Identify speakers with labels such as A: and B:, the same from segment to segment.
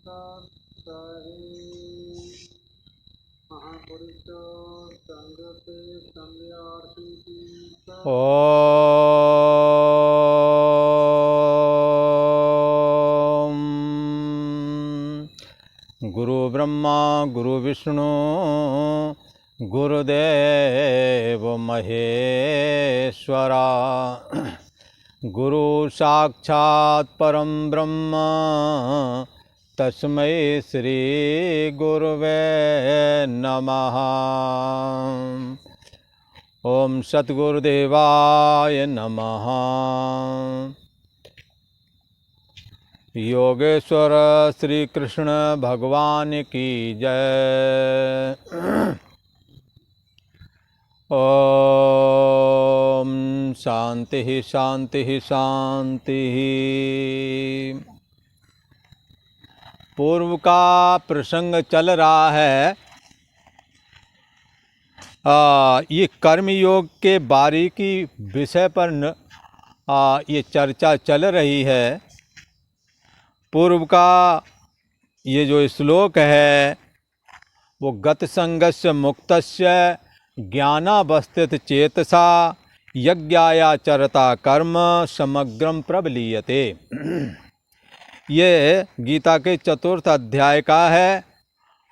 A: ओम गुरु ब्रह्मा गुरु विष्णु गुरुदेव महेश्वरा गुरु साक्षात् परम ब्रह्म तस्मै श्री गुरुवे नमः। ओम सद्गुरुदेवाय नमः। योगेश्वर श्री कृष्ण भगवान की जय। ओम शांति शांति शांति। पूर्व का प्रसंग चल रहा है। ये कर्मयोग के बारीकी विषय पर ये चर्चा चल रही है। पूर्व का ये जो श्लोक है वो गत संगस्य मुक्तस्य ज्ञानावस्थित चेतसा यज्ञायाचरता कर्म समग्रम प्रबलीयते। ये गीता के 4th अध्याय का है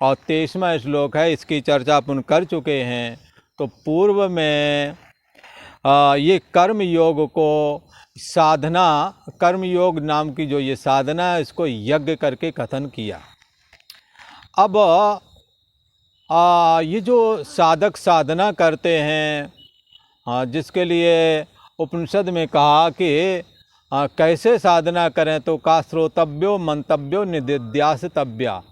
A: और 23वां श्लोक है। इसकी चर्चा अपन कर चुके हैं। तो पूर्व में ये कर्म योग को साधना, कर्म योग नाम की जो ये साधना है इसको यज्ञ करके कथन किया। अब ये जो साधक साधना करते हैं जिसके लिए उपनिषद में कहा कि कैसे साधना करें, तो का श्रोतव्यो मंतव्यो निदिध्यासितव्या।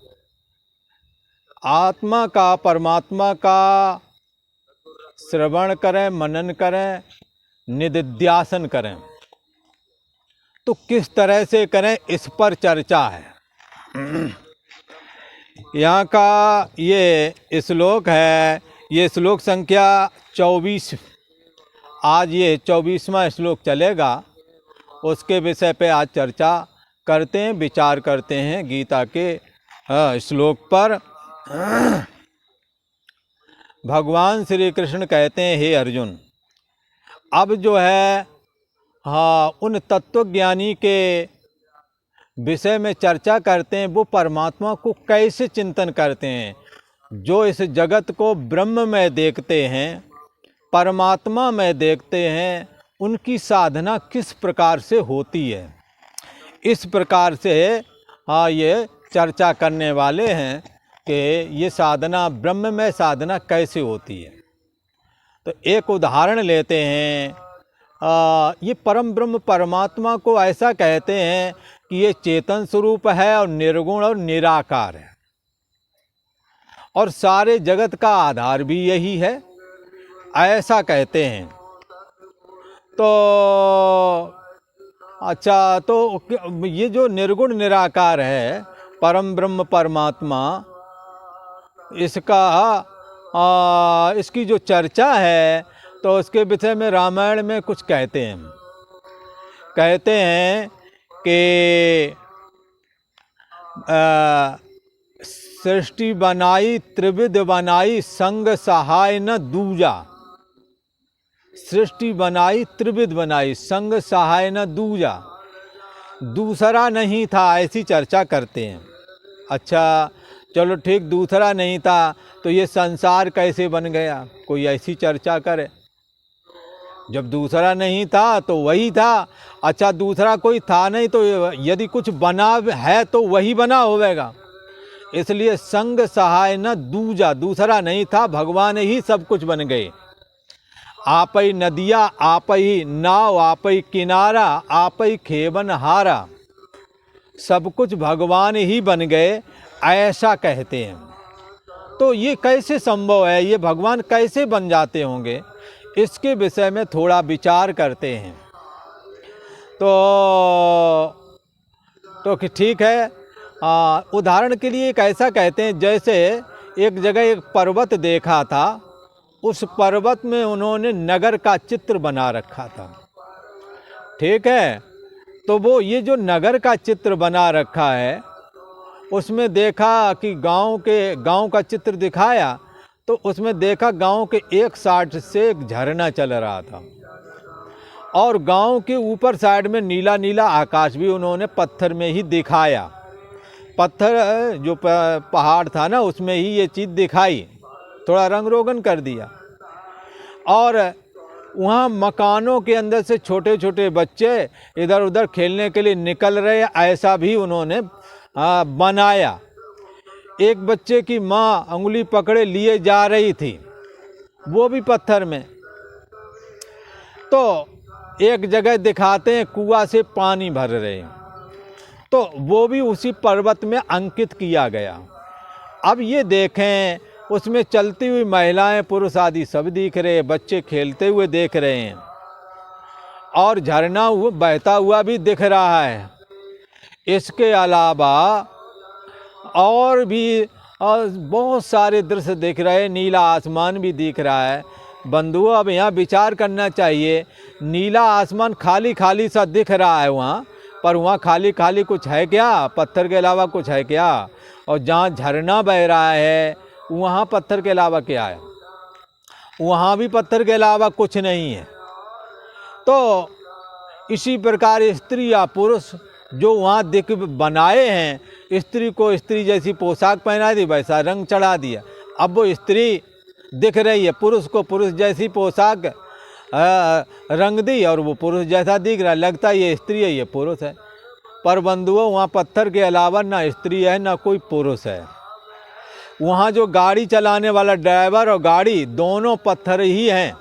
A: आत्मा का परमात्मा का श्रवण करें, मनन करें, निदिध्यासन करें। तो किस तरह से करें इस पर चर्चा है। यहाँ का ये श्लोक है, ये श्लोक संख्या 24। आज ये 24वां श्लोक चलेगा। उसके विषय पे आज चर्चा करते हैं, विचार करते हैं गीता के श्लोक पर। भगवान श्री कृष्ण कहते हैं, हे अर्जुन, अब जो है उन तत्वज्ञानी के विषय में चर्चा करते हैं। वो परमात्मा को कैसे चिंतन करते हैं, जो इस जगत को ब्रह्म में देखते हैं, परमात्मा में देखते हैं। उनकी साधना किस प्रकार से होती है, इस प्रकार से ये चर्चा करने वाले हैं कि ये साधना, ब्रह्म में साधना कैसे होती है। तो एक उदाहरण लेते हैं। ये परम ब्रह्म परमात्मा को ऐसा कहते हैं कि ये चेतन स्वरूप है और निर्गुण और निराकार है, और सारे जगत का आधार भी यही है, ऐसा कहते हैं। तो अच्छा, तो ये जो निर्गुण निराकार है परम ब्रह्म परमात्मा, इसकी जो चर्चा है तो उसके विषय में रामायण में कुछ कहते हैं कि सृष्टि बनाई त्रिविध बनाई संग सहाय न दूजा। सृष्टि बनाई त्रिविध बनाई संग सहाय न दूजा, दूसरा नहीं था, ऐसी चर्चा करते हैं। अच्छा चलो ठीक, दूसरा नहीं था तो ये संसार कैसे बन गया, कोई ऐसी चर्चा करे। जब दूसरा नहीं था तो वही था। अच्छा दूसरा कोई था नहीं तो यदि कुछ बना है तो वही बना होगा। इसलिए संग सहाय न दूजा, दूसरा नहीं था, भगवान ही सब कुछ बन गए। आप ही नदिया, आप ही नाव, आप ही किनारा, आप ही खेबन हारा, सब कुछ भगवान ही बन गए, ऐसा कहते हैं। तो ये कैसे संभव है, ये भगवान कैसे बन जाते होंगे, इसके विषय में थोड़ा विचार करते हैं। तो ठीक है। उदाहरण के लिए एक ऐसा कहते हैं, जैसे एक जगह एक पर्वत देखा था, उस पर्वत में उन्होंने नगर का चित्र बना रखा था। ठीक है, तो वो ये जो नगर का चित्र बना रखा है उसमें देखा कि गांव का चित्र दिखाया, तो उसमें देखा गांव के एक साइड से एक झरना चल रहा था और गांव के ऊपर साइड में नीला नीला आकाश भी उन्होंने पत्थर में ही दिखाया। पत्थर जो पहाड़ था ना, उसमें ही ये चीज़ दिखाई, थोड़ा रंग रोगन कर दिया। और वहाँ मकानों के अंदर से छोटे छोटे बच्चे इधर उधर खेलने के लिए निकल रहे, ऐसा भी उन्होंने बनाया। एक बच्चे की माँ अंगुली पकड़े लिए जा रही थी, वो भी पत्थर में। तो एक जगह दिखाते हैं कुआं से पानी भर रहे हैं, तो वो भी उसी पर्वत में अंकित किया गया। अब ये देखें, उसमें चलती हुई महिलाएं पुरुष आदि सब दिख रहे हैं, बच्चे खेलते हुए देख रहे हैं और झरना बहता हुआ भी दिख रहा है। इसके अलावा और भी बहुत सारे दृश्य दिख रहे हैं, नीला आसमान भी दिख रहा है। बंधुओं, अब यहाँ विचार करना चाहिए, नीला आसमान खाली खाली सा दिख रहा है वहाँ, पर वहाँ खाली खाली कुछ है क्या? पत्थर के अलावा कुछ है क्या? और जहाँ झरना बह रहा है वहाँ पत्थर के अलावा क्या है? वहाँ भी पत्थर के अलावा कुछ नहीं है। तो इसी प्रकार स्त्री या पुरुष जो वहाँ दिख बनाए हैं, स्त्री को स्त्री जैसी पोशाक पहना दी, वैसा रंग चढ़ा दिया। अब वो स्त्री दिख रही है, पुरुष को पुरुष जैसी पोशाक रंग दी और वो पुरुष जैसा दिख रहा है, लगता है ये स्त्री है ये पुरुष है। पर बंधुओं, वहाँ पत्थर के अलावा ना स्त्री है ना कोई पुरुष है। वहाँ जो गाड़ी चलाने वाला ड्राइवर और गाड़ी दोनों पत्थर ही हैं।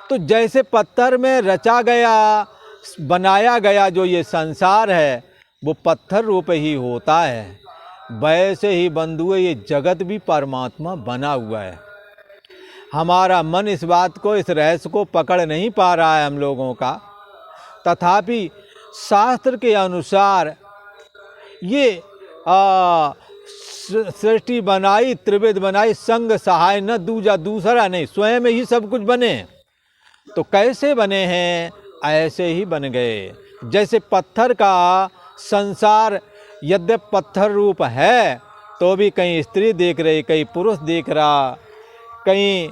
A: तो जैसे पत्थर में रचा गया, बनाया गया जो ये संसार है वो पत्थर रूप ही होता है, वैसे ही बंधुओं ये जगत भी परमात्मा बना हुआ है। हमारा मन इस बात को, इस रहस्य को पकड़ नहीं पा रहा है हम लोगों का। तथापि शास्त्र के अनुसार ये सृष्टि बनाई, त्रिविध बनाई, संग सहाय न दूजा, दूसरा नहीं, स्वयं ही सब कुछ बने। तो कैसे बने हैं? ऐसे ही बन गए। जैसे पत्थर का संसार यद्यपि पत्थर रूप है, तो भी कहीं स्त्री दिख रही, कहीं पुरुष दिख रहा, कहीं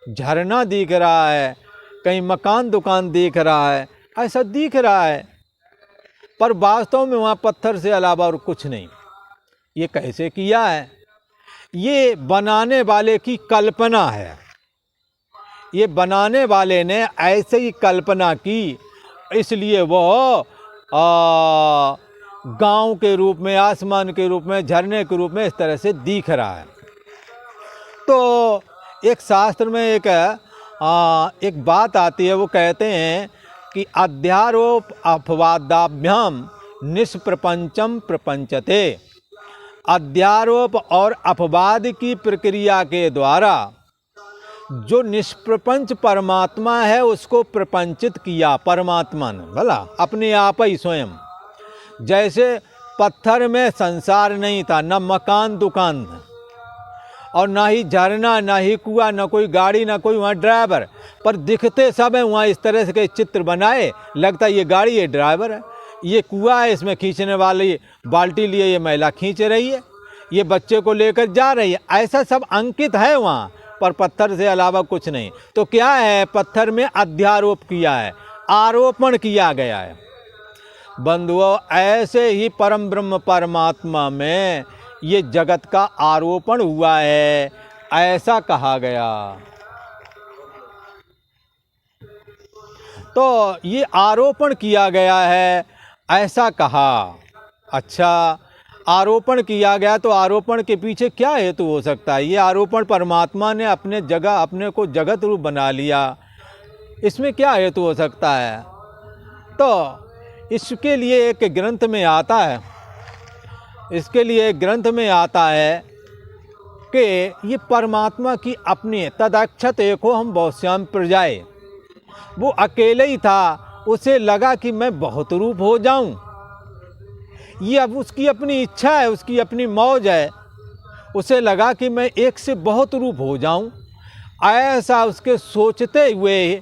A: झरना दिख रहा है, कहीं मकान दुकान दिख रहा है, ऐसा दिख रहा है, पर वास्तव में वहाँ पत्थर से अलावा और कुछ नहीं। ये कैसे किया है? ये बनाने वाले की कल्पना है। ये बनाने वाले ने ऐसे ही कल्पना की, इसलिए वो गांव के रूप में, आसमान के रूप में, झरने के रूप में इस तरह से दिख रहा है। तो एक शास्त्र में एक बात आती है, वो कहते हैं कि अध्यारोप अपवादाभ्याम निष्प्रपंचम प्रपंचते। अध्यारोप और अपवाद की प्रक्रिया के द्वारा जो निष्प्रपंच परमात्मा है उसको प्रपंचित किया परमात्मा ने, भला अपने आप ही स्वयं। जैसे पत्थर में संसार नहीं था, न मकान दुकान था, और ना ही झरना, ना ही कुआं, ना कोई गाड़ी, ना कोई वहाँ ड्राइवर, पर दिखते सब हैं वहाँ। इस तरह से के चित्र बनाए, लगता है ये गाड़ी, ये ड्राइवर है, ये कुआं है, इसमें खींचने वाली बाल्टी लिए ये महिला खींच रही है, ये बच्चे को लेकर जा रही है, ऐसा सब अंकित है वहाँ, पर पत्थर से अलावा कुछ नहीं। तो क्या है? पत्थर में अध्यारोप किया है, आरोपण किया गया है। बंधुओं, ऐसे ही परम ब्रह्म परमात्मा में ये जगत का आरोपण हुआ है, ऐसा कहा गया। तो ये आरोपण किया गया है, ऐसा कहा। अच्छा, आरोपण किया गया तो आरोपण के पीछे क्या हेतु हो सकता है? ये आरोपण परमात्मा ने अपने जगह, अपने को जगत रूप बना लिया, इसमें क्या हेतु हो सकता है? तो इसके लिए एक ग्रंथ में आता है, इसके लिए एक ग्रंथ में आता है कि ये परमात्मा की अपनी तदक्षत एको हम बहुश्याम प्रजाए। वो अकेले ही था, उसे लगा कि मैं बहुत रूप हो जाऊं। ये अब उसकी अपनी इच्छा है, उसकी अपनी मौज है, उसे लगा कि मैं एक से बहुत रूप हो जाऊं। ऐसा उसके सोचते हुए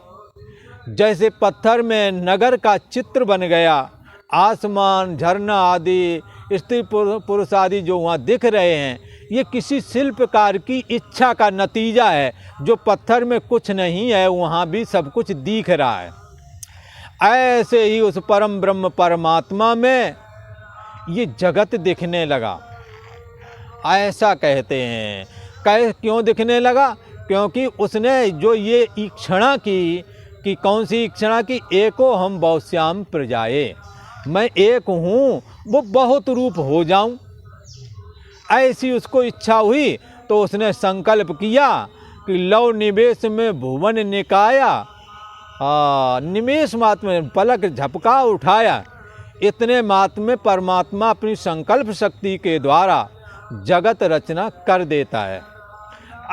A: जैसे पत्थर में नगर का चित्र बन गया, आसमान, झरना आदि स्त्री पुरुष आदि जो वहाँ दिख रहे हैं, ये किसी शिल्पकार की इच्छा का नतीजा है। जो पत्थर में कुछ नहीं है वहाँ भी सब कुछ दिख रहा है। ऐसे ही उस परम ब्रह्म परमात्मा में ये जगत दिखने लगा, ऐसा कहते हैं। क्यों दिखने लगा? क्योंकि उसने जो ये ईक्षणा की कि कौन सी ईक्षणा की? एको हम बहुश्याम प्रजाए, मैं एक हूँ वो बहुत रूप हो जाऊं। ऐसी उसको इच्छा हुई तो उसने संकल्प किया कि लव निवेश में भुवन निकाया, निमेष मात्र में पलक झपका उठाया। इतने मात्र में परमात्मा अपनी संकल्प शक्ति के द्वारा जगत रचना कर देता है।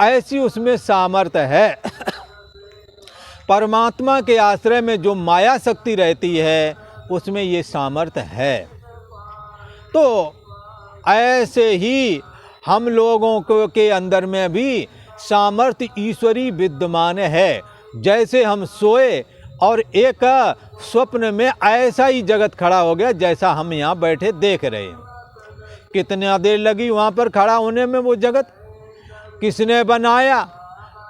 A: ऐसी उसमें सामर्थ्य है। परमात्मा के आश्रय में जो माया शक्ति रहती है उसमें ये सामर्थ्य है। तो ऐसे ही हम लोगों के अंदर में भी सामर्थ्य ईश्वरी विद्यमान है। जैसे हम सोए और एक स्वप्न में ऐसा ही जगत खड़ा हो गया जैसा हम यहाँ बैठे देख रहे हैं। कितना देर लगी वहाँ पर खड़ा होने में? वो जगत किसने बनाया?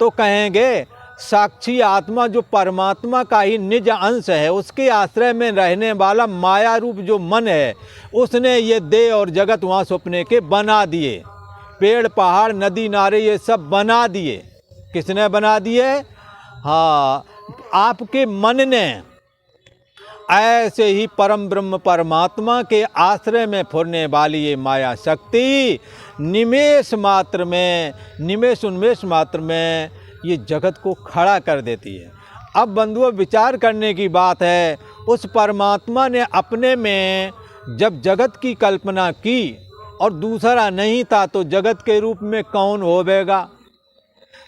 A: तो कहेंगे साक्षी आत्मा जो परमात्मा का ही निज अंश है, उसके आश्रय में रहने वाला माया रूप जो मन है, उसने ये देह और जगत वहाँ सपने के बना दिए। पेड़ पहाड़ नदी नारे ये सब बना दिए। किसने बना दिए? हाँ, आपके मन ने। ऐसे ही परम ब्रह्म परमात्मा के आश्रय में फुरने वाली ये माया शक्ति निमेष मात्र में, निमेष उन्मेष मात्र में ये जगत को खड़ा कर देती है। अब बंधुओं, विचार करने की बात है, उस परमात्मा ने अपने में जब जगत की कल्पना की और दूसरा नहीं था तो जगत के रूप में कौन होवेगा?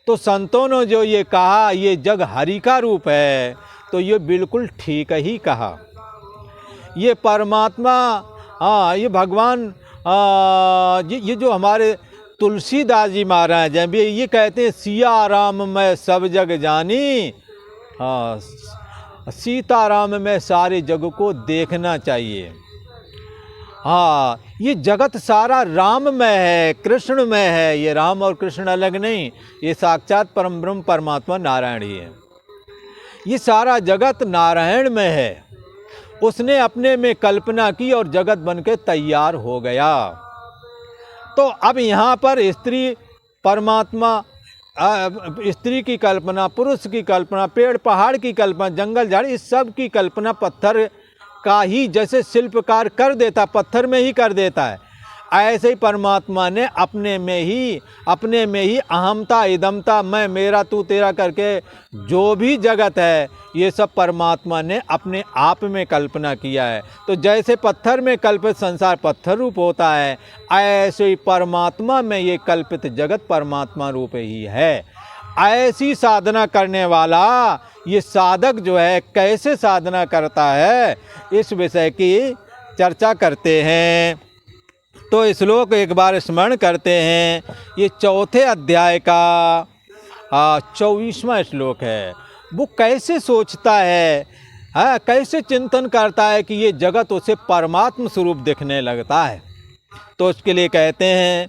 A: तो संतों ने जो ये कहा ये जग हरि का रूप है, तो ये बिल्कुल ठीक ही कहा। ये परमात्मा, ये भगवान, ये जो हमारे तुलसीदास जी महाराज हैं, ये कहते हैं सिया राम मैं सब जग जानी, सीताराम में सारे जग को देखना चाहिए। हाँ, ये जगत सारा राम में है, कृष्ण में है। ये राम और कृष्ण अलग नहीं, ये साक्षात परम ब्रह्म परमात्मा नारायण ही है। ये सारा जगत नारायण में है। उसने अपने में कल्पना की और जगत बन के तैयार हो गया। तो अब यहाँ पर स्त्री परमात्मा, स्त्री की कल्पना, पुरुष की कल्पना, पेड़ पहाड़ की कल्पना, जंगल झाड़ी, इस सब की कल्पना पत्थर का ही जैसे शिल्पकार कर देता, पत्थर में ही कर देता है, ऐसे ही परमात्मा ने अपने में ही अहमता इदमता, मैं मेरा तू तेरा करके जो भी जगत है ये सब परमात्मा ने अपने आप में कल्पना किया है। तो जैसे पत्थर में कल्पित संसार पत्थर रूप होता है, ऐसे ही परमात्मा में ये कल्पित जगत परमात्मा रूप ही है। ऐसी साधना करने वाला ये साधक जो है कैसे साधना करता है, इस विषय की चर्चा करते हैं। तो श्लोक एक बार स्मरण करते हैं। ये चौथे अध्याय का 24वां श्लोक है। वो कैसे सोचता है, कैसे चिंतन करता है कि ये जगत उसे परमात्म स्वरूप दिखने लगता है। तो उसके लिए कहते हैं,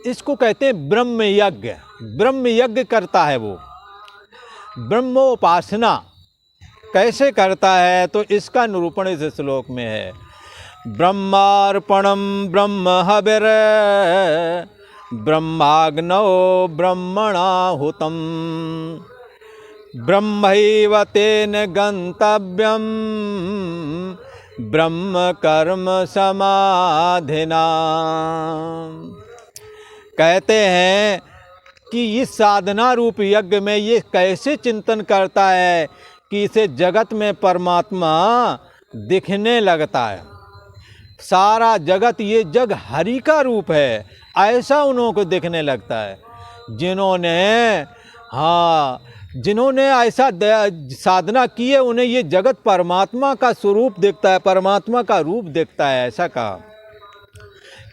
A: इसको कहते हैं ब्रह्म यज्ञ। ब्रह्म यज्ञ करता है वो, ब्रह्मोपासना कैसे करता है, तो इसका निरूपण इस श्लोक में है। ब्रह्मार्पणम ब्रह्म हविर ब्रह्माग्नौ ब्रह्मणाहुतम ब्रह्मैव तेन गंतव्यम ब्रह्म कर्म समाधिना। कहते हैं कि इस साधना रूप यज्ञ में ये कैसे चिंतन करता है कि इसे जगत में परमात्मा दिखने लगता है। सारा जगत ये जग हरि का रूप है, ऐसा उन्हों को दिखने लगता है। जिन्होंने ऐसा साधना की है, उन्हें ये जगत परमात्मा का स्वरूप दिखता है, परमात्मा का रूप दिखता है। ऐसा कहा।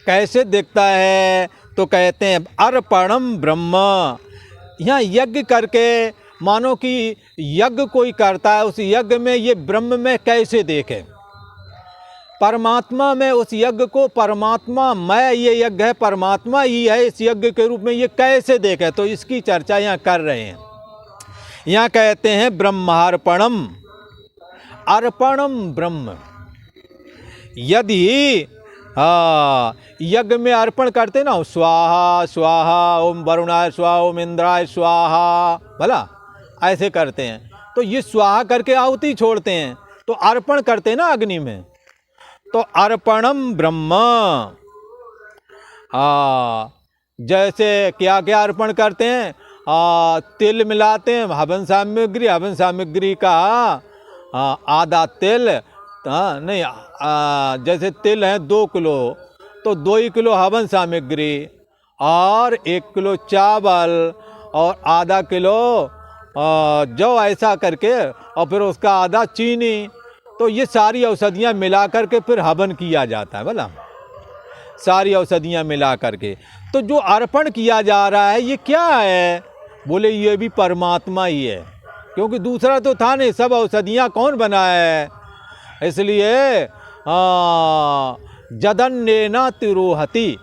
A: कैसे दिखता है, तो कहते हैं अर्पणम ब्रह्म। यहाँ यज्ञ करके मानो कि यज्ञ कोई करता है, उस यज्ञ में ये ब्रह्म में कैसे देखे। परमात्मा में उस यज्ञ को परमात्मा मैं ये यज्ञ है, परमात्मा ही है इस यज्ञ के रूप में, ये कैसे देखे, तो इसकी चर्चा यहाँ कर रहे हैं। यहाँ कहते हैं ब्रह्मार्पणम, अर्पणम ब्रह्म। यदि यज्ञ में अर्पण करते ना, स्वाहा स्वाहा, ओम वरुणाय स्वाहा, ओम इंद्राय स्वाहा, भला ऐसे करते हैं, तो ये स्वाहा करके आहुति छोड़ते हैं, तो अर्पण करते हैं ना अग्नि में, तो अर्पणम ब्रह्म। जैसे क्या क्या अर्पण करते हैं, तिल मिलाते हैं, हवन सामग्री, हवन सामग्री का आधा तिल, नहीं जैसे तिल है 2 किलो, तो 2 ही किलो हवन सामग्री, और 1 किलो चावल, और आधा किलो जौ, ऐसा करके, और फिर उसका आधा चीनी, तो ये सारी औषधियाँ मिला करके फिर हवन किया जाता है। बोला सारी औषधियाँ मिला करके, तो जो अर्पण किया जा रहा है ये क्या है, बोले ये भी परमात्मा ही है, क्योंकि दूसरा तो था नहीं, सब औषधियाँ कौन बनाया है, इसलिए जदन्नेना तिरोहति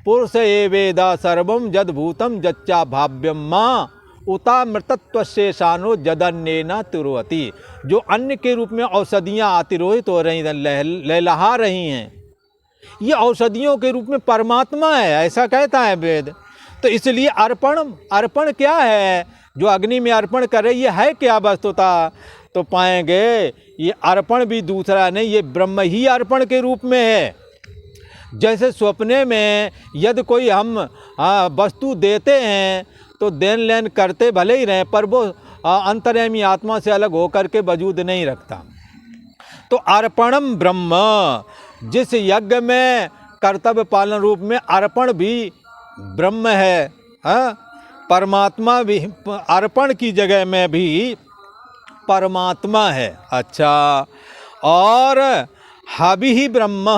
A: पुरुष ये वेदा सर्वम जद भूतम जच्चा भाव्यम माँ उता मृतत्व शेषानो जदन्नेना तिरोहति। जो अन्न के रूप में औषधियाँ अतिरोहित हो रही हैं, लहलहा रही हैं, ये औषधियों के रूप में परमात्मा है, ऐसा कहता है वेद। तो इसलिए अर्पण क्या है, जो अग्नि में अर्पण करे ये है क्या वस्तुतः, तो पाएंगे ये अर्पण भी दूसरा नहीं, ये ब्रह्म ही अर्पण के रूप में है। जैसे सपने में यदि कोई हम वस्तु देते हैं तो देन लेन करते भले ही रहें, पर वो अंतर्यामी आत्मा से अलग होकर के वजूद नहीं रखता। तो अर्पणम ब्रह्म, जिस यज्ञ में कर्तव्य पालन रूप में अर्पण भी ब्रह्म है, परमात्मा भी अर्पण की जगह में भी परमात्मा है। अच्छा, और हवि ही ब्रह्म,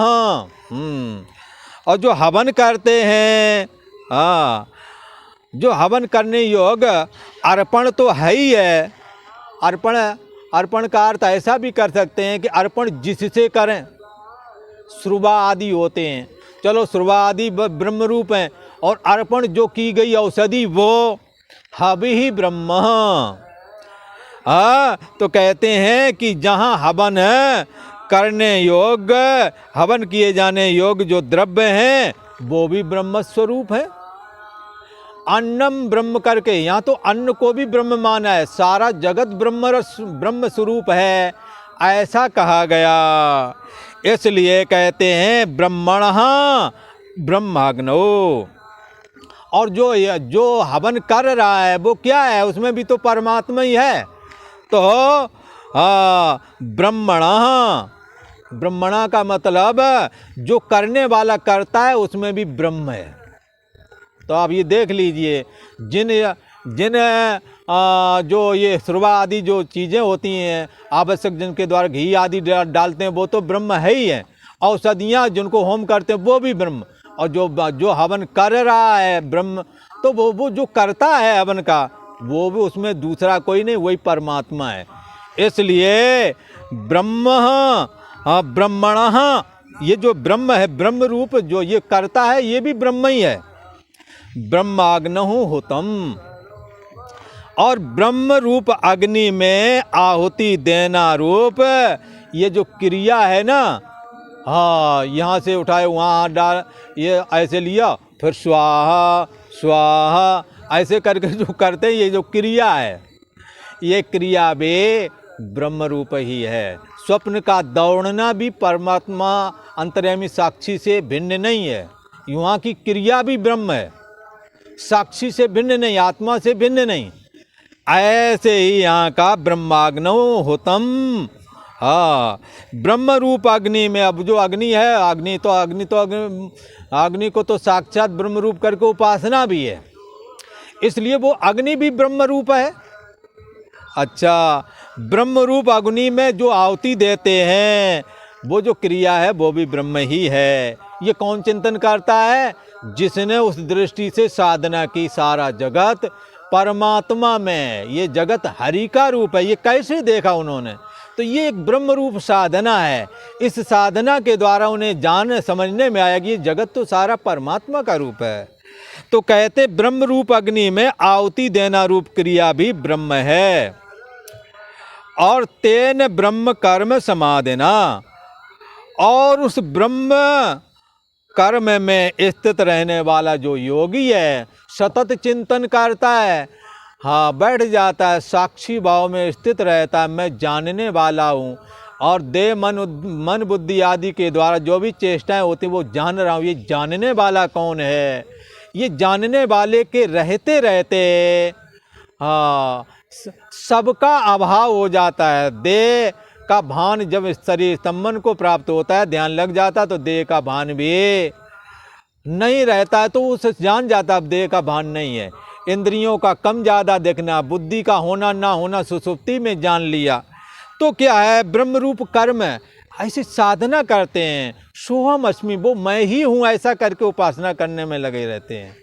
A: और जो हवन करते हैं, जो हवन करने योग्य अर्पण तो है ही है। अर्पण का अर्थ ऐसा भी कर सकते हैं कि अर्पण जिससे करें, श्रुवा आदि होते हैं, चलो श्रुवा आदि ब्रह्म रूप हैं, और अर्पण जो की गई औषधि वो हवि ही ब्रह्म। तो कहते हैं कि जहाँ हवन है करने योग्य, हवन किए जाने योग्य जो द्रव्य हैं वो भी ब्रह्म स्वरूप है। अन्नम ब्रह्म करके, यहाँ तो अन्न को भी ब्रह्म माना है, सारा जगत ब्रह्म स्वरूप है ऐसा कहा गया। इसलिए कहते हैं ब्रह्मणः ब्रह्माग्नो। और जो हवन कर रहा है वो क्या है, उसमें भी तो परमात्मा ही है। तो ब्रह्मणा का मतलब जो करने वाला करता है उसमें भी ब्रह्म है। तो आप ये देख लीजिए, जिन जो ये श्रुवा आदि जो चीज़ें होती हैं आवश्यक, जिनके द्वारा घी आदि डालते हैं वो तो ब्रह्म है ही है। औषधियाँ जिनको होम करते हैं वो भी ब्रह्म, और जो हवन कर रहा है ब्रह्म, तो वो जो करता है हवन का वो भी, उसमें दूसरा कोई नहीं, वही परमात्मा है। इसलिए ब्रह्मणः, ये जो ब्रह्म है, ब्रह्म रूप जो ये करता है ये भी ब्रह्म ही है। ब्रह्माग्नहु हुतम, और ब्रह्म रूप अग्नि में आहुति देना रूप ये जो क्रिया है ना, यहाँ से उठाए वहाँ डाल, ये ऐसे लिया, फिर स्वाहा स्वाहा ऐसे करके जो करते हैं, ये जो क्रिया है ये क्रिया भी ब्रह्म रूप ही है। स्वप्न का दौड़ना भी परमात्मा अंतर्यामी साक्षी से भिन्न नहीं है, यहाँ की क्रिया भी ब्रह्म है, साक्षी से भिन्न नहीं, आत्मा से भिन्न नहीं। ऐसे ही यहाँ का ब्रह्माग्नो होतम। ब्रह्म रूप अग्नि में, अब जो अग्नि है, अग्नि को तो साक्षात ब्रह्म रूप करके उपासना भी है, इसलिए वो अग्नि भी ब्रह्म रूप है। अच्छा, ब्रह्म रूप अग्नि में जो आहुति देते हैं वो जो क्रिया है वो भी ब्रह्म ही है। ये कौन चिंतन करता है, जिसने उस दृष्टि से साधना की, सारा जगत परमात्मा में, ये जगत हरि का रूप है। ये कैसे देखा उन्होंने, तो ये एक ब्रह्म रूप साधना है। इस साधना के द्वारा उन्हें जान समझने में आया कि ये जगत तो सारा परमात्मा का रूप है। तो कहते ब्रह्म रूप अग्नि में आहुति देना रूप क्रिया भी ब्रह्म है। और तेन ब्रह्म कर्म समाधिना, और उस ब्रह्म कर्म में स्थित रहने वाला जो योगी है, सतत चिंतन करता है, हाँ बैठ जाता है, साक्षी भाव में स्थित रहता है, मैं जानने वाला हूँ, और देह मन बुद्धि आदि के द्वारा जो भी चेष्टाएं होती वो जान रहा हूँ। ये जानने वाला कौन है? ये जानने वाले के रहते रहते हाँ सबका अभाव हो जाता है। देह का भान जब शरीर संबंध को प्राप्त होता है, ध्यान लग जाता तो देह का भान भी नहीं रहता है, तो उसे जान जाता अब देह का भान नहीं है। इंद्रियों का कम ज़्यादा देखना, बुद्धि का होना ना होना सुसुप्ति में जान लिया। तो क्या है, ब्रह्म रूप कर्म है। ऐसी साधना करते हैं, सोहम अस्मि, वो मैं ही हूँ ऐसा करके उपासना करने में लगे रहते हैं।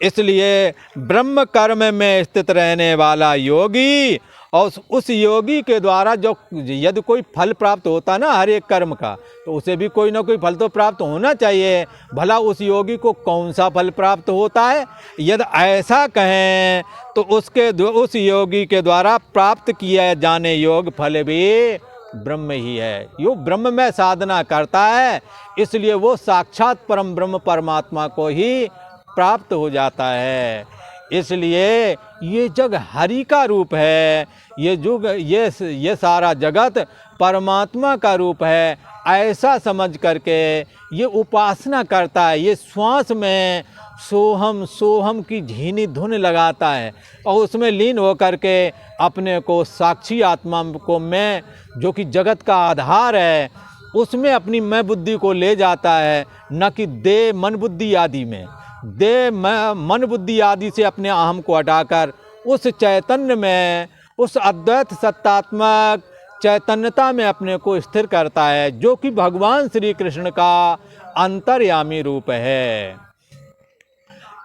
A: इसलिए ब्रह्म कर्म में स्थित रहने वाला योगी, और उस योगी के द्वारा जो यदि कोई फल प्राप्त होता ना हर एक कर्म का, तो उसे भी कोई ना कोई फल तो प्राप्त होना चाहिए। भला उस योगी को कौन सा फल प्राप्त होता है? यदि ऐसा कहें तो उस योगी के द्वारा प्राप्त किया जाने योग फल भी ब्रह्म ही है। यो ब्रह्म में साधना करता है, इसलिए वो साक्षात परम ब्रह्म परमात्मा को ही प्राप्त हो जाता है। इसलिए ये जग हरि का रूप है, ये जुग ये सारा जगत परमात्मा का रूप है, ऐसा समझ करके ये उपासना करता है। ये श्वास में सोहम सोहम की झीनी धुन लगाता है और उसमें लीन होकर के अपने को साक्षी आत्मा को मैं, जो कि जगत का आधार है, उसमें अपनी मैं बुद्धि को ले जाता है, न कि देह मन बुद्धि आदि में। देह मन बुद्धि आदि से अपने अहम को हटाकर उस चैतन्य में, उस अद्वैत सत्तात्मक चैतन्यता में अपने को स्थिर करता है, जो कि भगवान श्री कृष्ण का अंतर्यामी रूप है।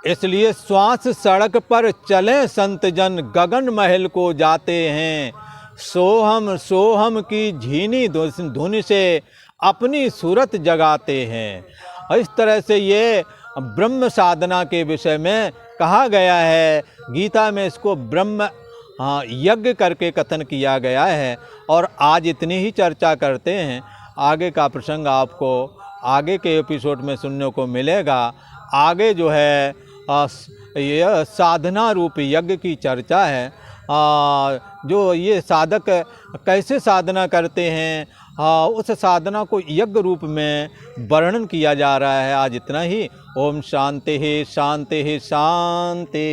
A: इसलिए श्वास सड़क पर चले संत जन, गगन महल को जाते हैं, सोहम सोहम की झीनी धुन से अपनी सूरत जगाते हैं। इस तरह से ये ब्रह्म साधना के विषय में कहा गया है। गीता में इसको ब्रह्म यज्ञ करके कथन किया गया है। और आज इतनी ही चर्चा करते हैं, आगे का प्रसंग आपको आगे के एपिसोड में सुनने को मिलेगा। आगे जो है यह साधना रूप यज्ञ की चर्चा है, जो ये साधक कैसे साधना करते हैं, उस साधना को यज्ञ रूप में वर्णन किया जा रहा है। आज इतना ही। ओम शांति शांति शांति।